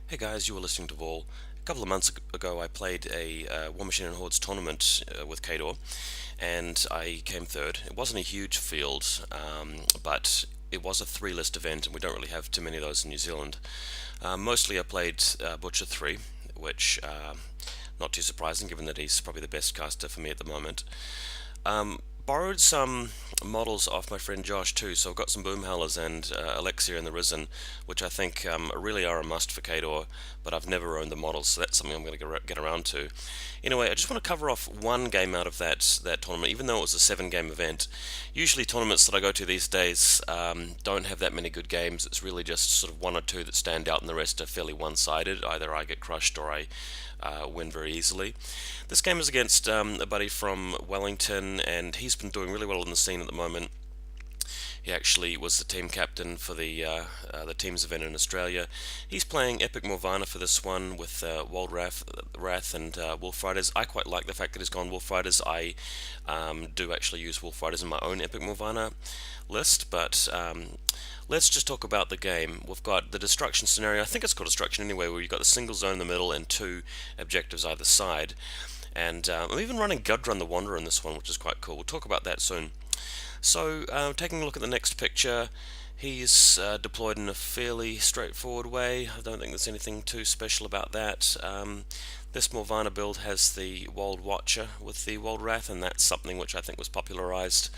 Hey guys, you were listening to Vol. A couple of months ago, I played a War Machine and Hordes tournament with Kador, and I came third. It wasn't a huge field, but it was a three-list event, and we don't really have too many of those in New Zealand. Mostly I played Butcher3, which not too surprising given that he's probably the best caster for me at the moment. Borrowed some models off my friend Josh too, so I've got some Boom Howlers and Elixir in the Risen, which I think really are a must for Kador, but I've never owned the models, so that's something I'm going to get around to. Anyway, I just want to cover off one game out of that tournament, even though it was a 7 game event. Usually tournaments that I go to these days don't have that many good games. It's really just sort of one or two that stand out, and the rest are fairly one-sided. Either I get crushed or I win very easily. This game is against a buddy from Wellington, and he's been doing really well in the scene at the moment. He actually was the team captain for the team's event in Australia. He's playing Epic Morvahna for this one with Wrath and Wolf Riders. I quite like the fact that he's gone Wolf Riders. I do actually use Wolf Riders in my own Epic Morvahna list, but let's just talk about the game. We've got the destruction scenario. I think it's called destruction anyway, where you've got the single zone in the middle and two objectives either side. And I'm even running Gudrun the Wanderer in this one, which is quite cool. We'll talk about that soon. So, taking a look at the next picture, he's deployed in a fairly straightforward way. I don't think there's anything too special about that. This Morvahna build has the Wold Watcher with the Wold Wrath, and that's something which I think was popularized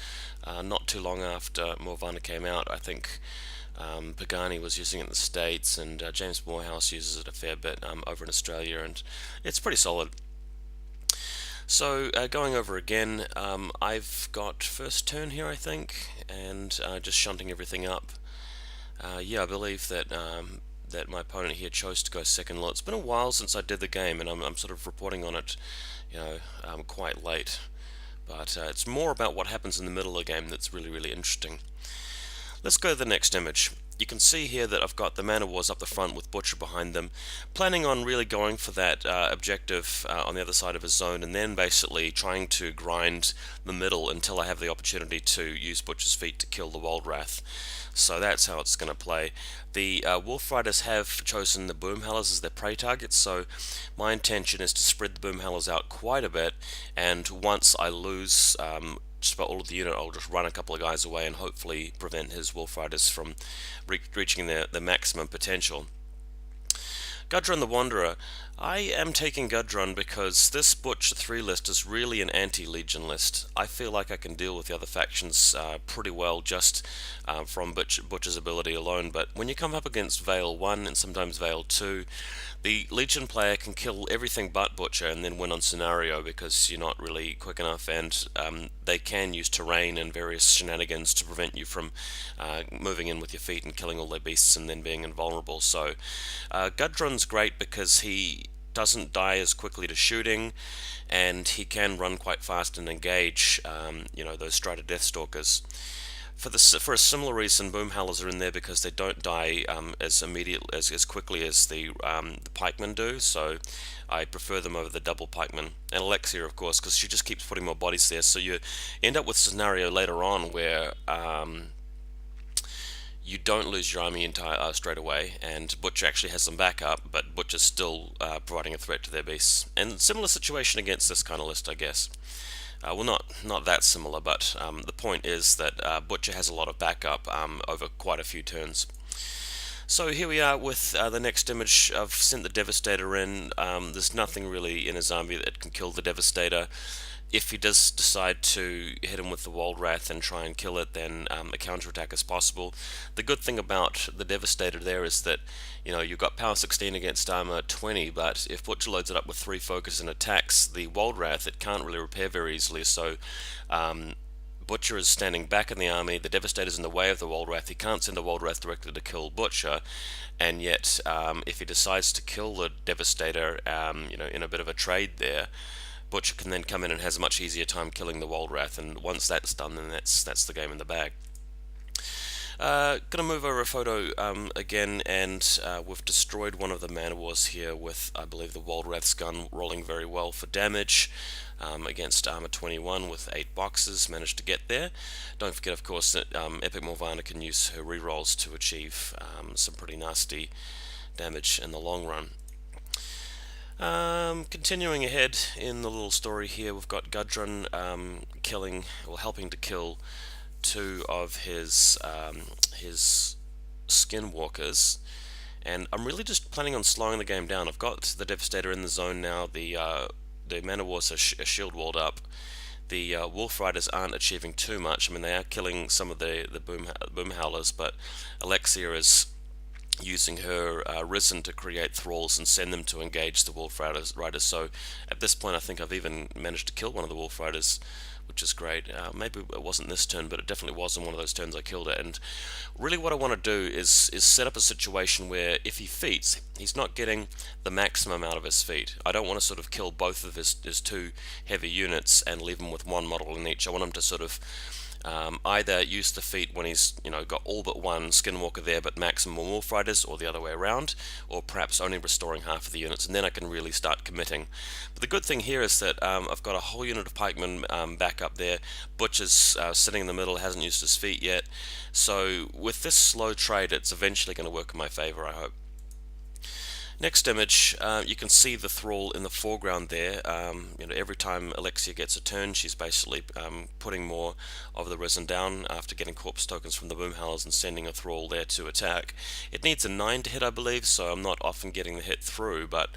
not too long after Morvahna came out. I think Pagani was using it in the States, and James Morehouse uses it a fair bit over in Australia, and it's pretty solid. So going over again, I've got first turn here I think, and just shunting everything up. Yeah, I believe that that my opponent here chose to go second lot. It's been a while since I did the game, and I'm sort of reporting on it, quite late. But it's more about what happens in the middle of the game that's really interesting. Let's go to the next image. You can see here that I've got the Man of Wars up the front with Butcher behind them, planning on really going for that objective on the other side of his zone, and then basically trying to grind the middle until I have the opportunity to use Butcher's feet to kill the Wold Wrath. So that's how it's going to play. The Wolf Riders have chosen the Boom Howlers as their prey targets, so my intention is to spread the Boom Howlers out quite a bit, and once I lose just about all of the unit, I'll just run a couple of guys away and hopefully prevent his Wolf Riders from reaching their maximum potential. Gudrun the Wanderer. I am taking Gudrun because this Butcher3 list is really an anti-Legion list. I feel like I can deal with the other factions pretty well just from Butcher's ability alone, but when you come up against Veil 1 and sometimes Veil 2, the Legion player can kill everything but Butcher and then win on scenario because you're not really quick enough, and they can use terrain and various shenanigans to prevent you from moving in with your feet and killing all their beasts and then being invulnerable. So Gudrun's great because he doesn't die as quickly to shooting, and he can run quite fast and engage those Strider Deathstalkers. For a similar reason, Boom Howlers are in there because they don't die as quickly as the pikemen do, so I prefer them over the double pikemen. And Elixir, of course, because she just keeps putting more bodies there, so you end up with a scenario later on where you don't lose your army straight away, and Butcher actually has some backup, but Butcher's still providing a threat to their beasts. And similar situation against this kind of list, I guess. Well, not that similar, but the point is that Butcher has a lot of backup over quite a few turns. So here we are with the next image. I've sent the Devastator in. There's nothing really in his army that can kill the Devastator. If he does decide to hit him with the Wold Wrath and try and kill it, then a counterattack is possible. The good thing about the Devastator there is that you've got power 16 against armor 20, but if Butcher loads it up with 3 focus and attacks the Wold Wrath, it can't really repair very easily. So Butcher is standing back in the army, the Devastator's in the way of the Wold Wrath, he can't send the Wold Wrath directly to kill Butcher, and yet if he decides to kill the Devastator in a bit of a trade there, Butcher can then come in and has a much easier time killing the Wold Wrath, and once that's done, then that's the game in the bag. Gonna move over a photo again, and we've destroyed one of the Man of Wars here with, I believe, the Wold Wrath's gun rolling very well for damage against armor 21 with 8 boxes, managed to get there. Don't forget, of course, that Epic Morvahna can use her rerolls to achieve some pretty nasty damage in the long run. Continuing ahead in the little story here, we've got Gudrun killing, or helping to kill, two of his skinwalkers, and I'm really just planning on slowing the game down. I've got the Devastator in the zone now. The Man-O-Wars are shield walled up. The Wolf Riders aren't achieving too much. I mean, they are killing some of the boom howlers, but Alexia is using her Risen to create thralls and send them to engage the Wolf Riders. So at this point, I think I've even managed to kill one of the Wolf Riders, which is great. Maybe it wasn't this turn, but it definitely was in one of those turns I killed it. And really what I want to do is set up a situation where if he feats, he's not getting the maximum out of his feat. I don't want to sort of kill both of his two heavy units and leave him with one model in each. I want him to sort of either use the feat when he's got all but one Skinwalker there but maximum Wolf Riders, or the other way around, or perhaps only restoring half of the units, and then I can really start committing. But the good thing here is that I've got a whole unit of pikemen back up there. Butcher's sitting in the middle, hasn't used his feat yet, so with this slow trade it's eventually going to work in my favor, I hope. Next image, you can see the thrall in the foreground there. Every time Alexia gets a turn, she's basically putting more of the Risen down after getting corpse tokens from the boom howlers and sending a thrall there to attack. It needs a 9 to hit, I believe, so I'm not often getting the hit through, but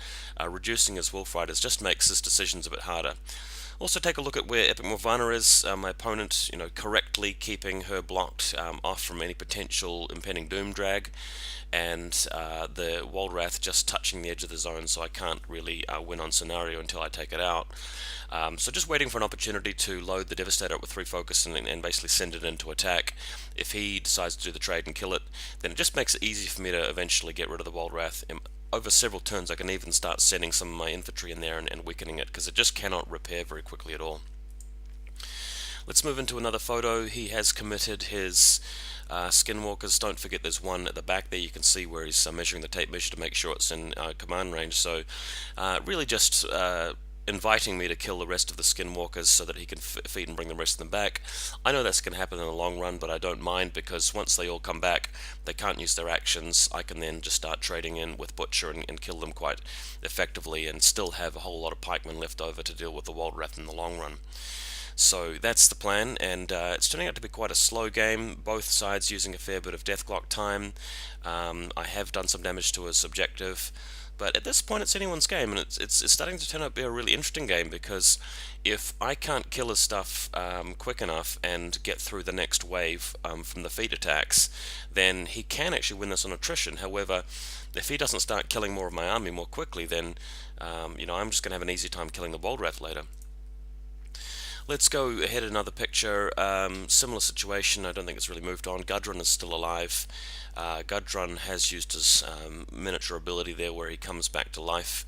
reducing his Wolf Riders just makes his decisions a bit harder. Also take a look at where Epic Morvahna is. My opponent, correctly keeping her blocked off from any potential impending doom drag, and the Waldrath just touching the edge of the zone, so I can't really win on scenario until I take it out. So just waiting for an opportunity to load the Devastator up with 3 focus and basically send it into attack. If he decides to do the trade and kill it, then it just makes it easy for me to eventually get rid of the Waldrath. Over several turns I can even start sending some of my infantry in there and weakening it, because it just cannot repair very quickly at all. Let's move into another photo. He has committed his Skinwalkers. Don't forget there's one at the back there. You can see where he's measuring the tape measure to make sure it's in command range. So really just inviting me to kill the rest of the Skinwalkers so that he can feed and bring the rest of them back. I know that's going to happen in the long run, but I don't mind, because once they all come back, they can't use their actions. I can then just start trading in with Butcher and kill them quite effectively, and still have a whole lot of pikemen left over to deal with the Waldrath in the long run. So that's the plan, and it's turning out to be quite a slow game, both sides using a fair bit of Deathclock time. I have done some damage to his objective, but at this point it's anyone's game, and it's starting to turn out to be a really interesting game, because if I can't kill his stuff quick enough and get through the next wave from the feat attacks, then he can actually win this on attrition. However, if he doesn't start killing more of my army more quickly, then I'm just going to have an easy time killing the Waldrath later. Let's go ahead another picture. Similar situation. I don't think it's really moved on. Gudrun is still alive. Gudrun has used his miniature ability there where he comes back to life,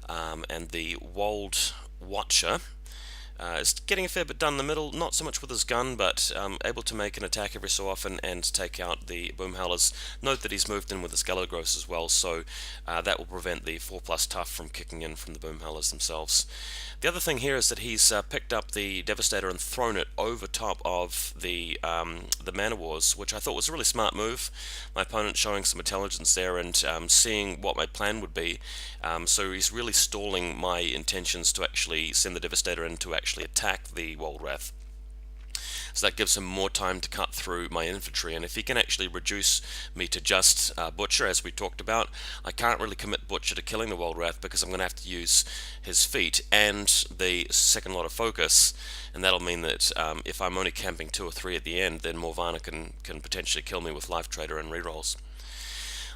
and the Wold Watcher is getting a fair bit done in the middle, not so much with his gun, but able to make an attack every so often and take out the boom howlers. Note that he's moved in with the Skelegross as well, so that will prevent the 4+ tough from kicking in from the boom howlers themselves. The other thing here is that he's picked up the Devastator and thrown it over top of the Man-O-Wars, which I thought was a really smart move. My opponent showing some intelligence there and seeing what my plan would be. So he's really stalling my intentions to actually send the Devastator in to actually attack the Waldrath. So that gives him more time to cut through my infantry, and if he can actually reduce me to just Butcher, as we talked about, I can't really commit Butcher to killing the Waldrath, because I'm going to have to use his feat and the second lot of focus, and that'll mean that if I'm only camping 2 or 3 at the end, then Morvahna can potentially kill me with Life Trader and rerolls.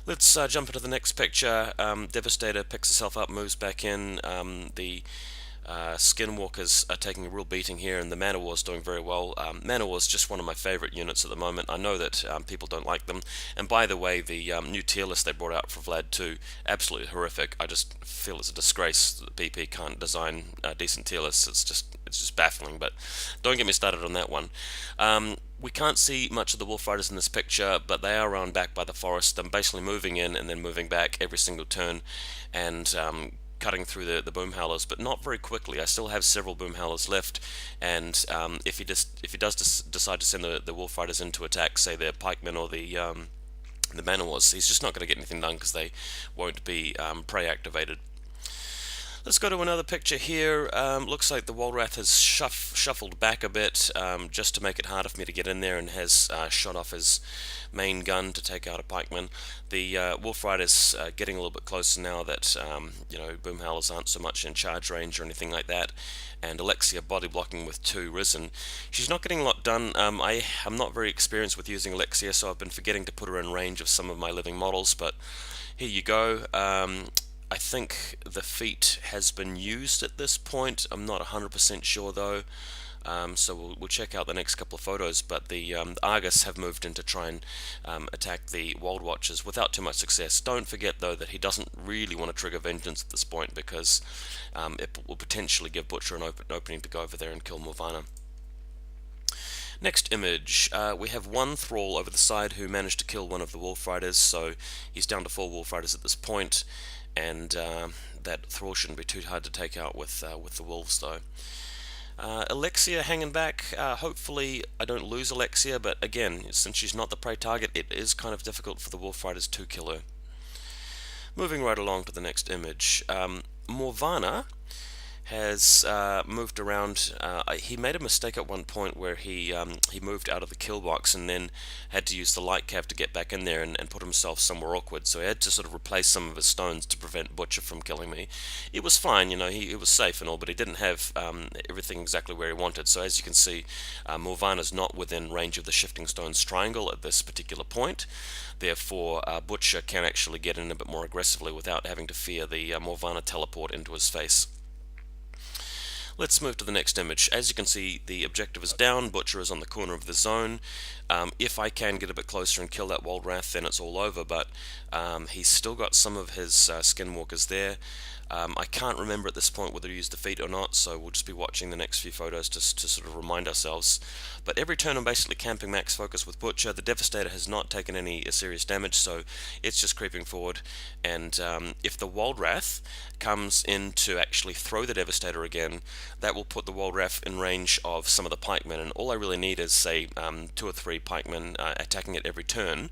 Let's jump into the next picture. Devastator picks herself up, moves back in. The Skinwalkers are taking a real beating here, and the Man-O-War is doing very well. Man-O-War is just one of my favourite units at the moment. I know that people don't like them, and by the way, the new tier list they brought out for Vlad 2, absolutely horrific. I just feel it's a disgrace that the PP can't design decent tier lists. It's just baffling, but don't get me started on that one. We can't see much of the Wolf Riders in this picture, but they are around back by the forest. I'm basically moving in and then moving back every single turn, and cutting through the boom howlers, but not very quickly. I still have several boom howlers left, and if he does decide to send the Wolf Riders in to attack, say the pikemen or the the Mana Wars. He's just not going to get anything done because they won't be prey activated. Let's go to another picture here. Looks like the Walrath has shuffled back a bit just to make it harder for me to get in there, and has shot off his main gun to take out a pikeman. The Wolf Rider's getting a little bit closer now that Boom Howlers aren't so much in charge range or anything like that, and Alexia body blocking with 2 risen. She's not getting a lot done. I am not very experienced with using Alexia, so I've been forgetting to put her in range of some of my living models, but here you go. I think the feat has been used at this point. I'm not 100% sure though, so we'll check out the next couple of photos. But the Argus have moved in to try and attack the Wold Watchers without too much success. Don't forget though that he doesn't really want to trigger Vengeance at this point, because it will potentially give Butcher an opening to go over there and kill Morvahna. Next image, we have one Thrall over the side who managed to kill one of the Wolf Riders, so he's down to 4 Wolf Riders at this point, and that Thrall shouldn't be too hard to take out with the Wolves though. Alexia hanging back. Hopefully I don't lose Alexia, but again, since she's not the prey target, it is kind of difficult for the Wolf Riders to kill her. Moving right along to the next image, Morvahna has moved around. He made a mistake at one point where he moved out of the kill box and then had to use the light cav to get back in there and put himself somewhere awkward, so he had to sort of replace some of his stones to prevent Butcher from killing me. It was fine, he was safe and all, but he didn't have everything exactly where he wanted. So as you can see, Morvahna's not within range of the shifting stones triangle at this particular point. Therefore Butcher can actually get in a bit more aggressively without having to fear the Morvahna teleport into his face. Let's move to the next image. As you can see, the objective is down. Butcher is on the corner of the zone. If I can get a bit closer and kill that Walrath, then it's all over, but he's still got some of his skinwalkers there. I can't remember at this point whether he used defeat or not, so we'll just be watching the next few photos just to sort of remind ourselves. But every turn I'm basically camping max focus with Butcher. The Devastator has not taken any serious damage, so it's just creeping forward. And if the Walrath comes in to actually throw the Devastator again, that will put the Walrath in range of some of the pikemen, and all I really need is, say, 2 or 3 pikemen attacking it every turn,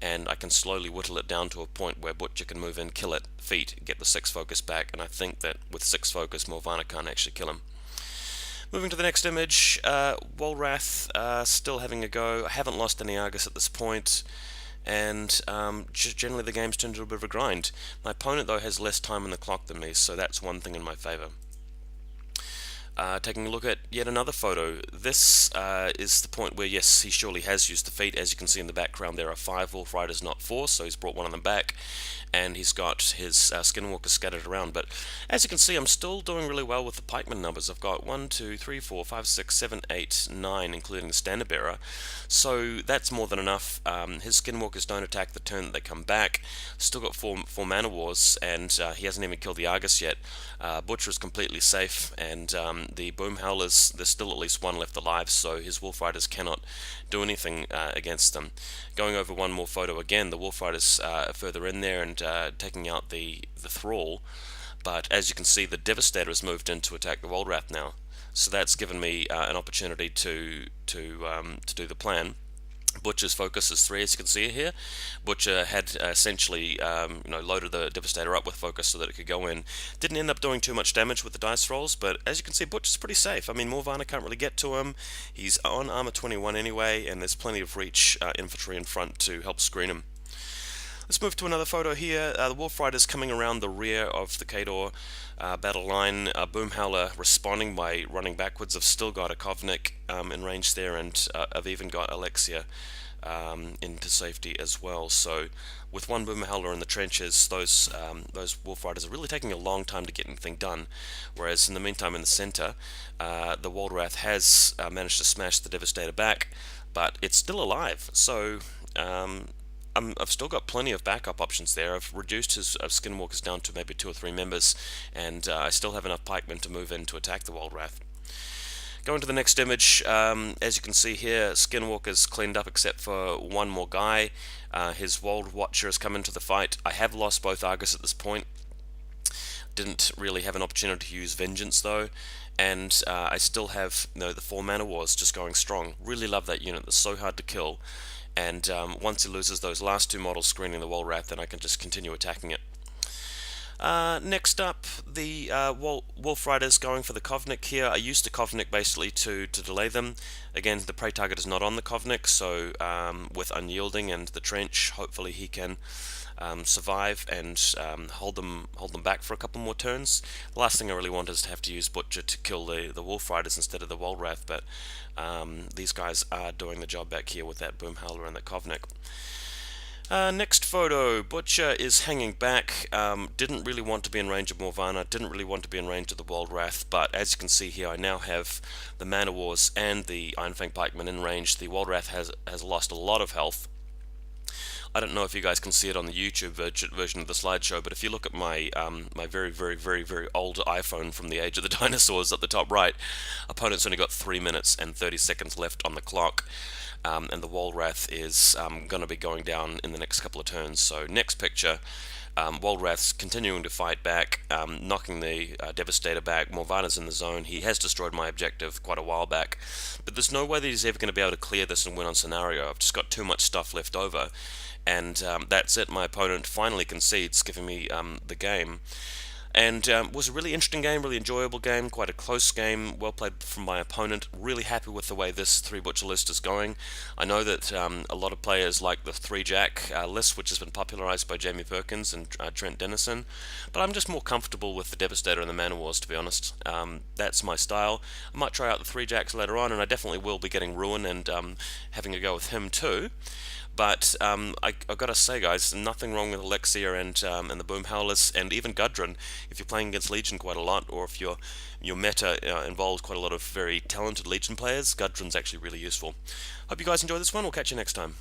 and I can slowly whittle it down to a point where Butcher can move in, kill it, feat, get the 6 focus back, and I think that with 6 focus, Morvahna can't actually kill him. Moving to the next image, Walrath still having a go. I haven't lost any Argus at this point, and generally the game's turned into a bit of a grind. My opponent though has less time on the clock than me, so that's one thing in my favour. Taking a look at yet another photo. This is the point where, yes, he surely has used the feat. As you can see in the background, there are 5 Wolf Riders, not 4, so he's brought one of them back, and he's got his skinwalkers scattered around. But as you can see, I'm still doing really well with the pikeman numbers. I've got 1, 2, 3, 4, 5, 6, 7, 8, 9, including the standard bearer, so that's more than enough. His skinwalkers don't attack the turn that they come back. Still got 4 Mana Wars, and he hasn't even killed the Argus yet. Butcher is completely safe, and the Boom Howlers, there's still at least 1 left alive, so his Wolf Riders cannot do anything against them. Going over one more photo again, the Wolf Riders are further in there and taking out the Thrall, but as you can see, the Devastator has moved in to attack the Walrath now, so that's given me an opportunity to do the plan. Butcher's focus is 3, as you can see here. Butcher had essentially loaded the Devastator up with focus so that it could go in. Didn't end up doing too much damage with the dice rolls, but as you can see, Butcher's pretty safe. I mean, Morvahna can't really get to him. He's on armor 21 anyway, and there's plenty of reach infantry in front to help screen him. Let's move to another photo here. The Wolf Riders coming around the rear of the Khador battle line. Boom Howler responding by running backwards. I've still got a Kovnik in range there, and I've even got Alexia into safety as well. So with 1 Boom Howler in the trenches, those Wolf Riders are really taking a long time to get anything done. Whereas in the meantime, in the center, the Walrath has managed to smash the Devastator back, but it's still alive. So I've still got plenty of backup options there. I've reduced his skinwalkers down to maybe 2 or 3 members, and I still have enough pikemen to move in to attack the Walrath. Going to the next image, as you can see here, skinwalkers cleaned up except for 1 more guy. His Wold Watcher has come into the fight. I have lost both Argus at this point. Didn't really have an opportunity to use Vengeance though, and I still have the 4 Mana Wars just going strong. Really love that unit. That's so hard to kill. and once he loses those last two models screening the Walrath, then I can just continue attacking it. Next up, the Wolf Riders going for the Kovnik here. I used the Kovnik basically to delay them. Again, the prey target is not on the Kovnik, so with Unyielding and the Trench, hopefully he can survive and hold them back for a couple more turns. The last thing I really want is to have to use Butcher to kill the Wolf Riders instead of the Walrath, but these guys are doing the job back here with that Boom Howler and the Kovnik. Next photo, Butcher is hanging back, didn't really want to be in range of Morvahna, didn't really want to be in range of the Walrath, but as you can see here, I now have the Man O' Wars and the Ironfang Pikeman in range. The Walrath has lost a lot of health. I don't know if you guys can see it on the YouTube version of the slideshow, but if you look at my my very, very, very, very old iPhone from the age of the dinosaurs at the top right, opponent's only got 3 minutes and 30 seconds left on the clock. And the Walrath is going to be going down in the next couple of turns. So next picture, Walrath's continuing to fight back, knocking the Devastator back. Morvahna's in the zone. He has destroyed my objective quite a while back, but there's no way that he's ever going to be able to clear this and win on scenario. I've just got too much stuff left over, and that's it. My opponent finally concedes, giving me the game. And was a really interesting game, really enjoyable game, quite a close game, well played from my opponent. Really happy with the way this 3-butcher list is going. I know that a lot of players like the 3-jack list, which has been popularized by Jamie Perkins and Trent Dennison, but I'm just more comfortable with the Devastator and the Man O' Wars, to be honest. That's my style. I might try out the 3-jacks later on, and I definitely will be getting Ruin and having a go with him too. But I've got to say, guys, nothing wrong with Alexia and the Boom Howlers, and even Gudrun. If you're playing against Legion quite a lot, or if your meta involves quite a lot of very talented Legion players, Gudrun's actually really useful. Hope you guys enjoy this one. We'll catch you next time.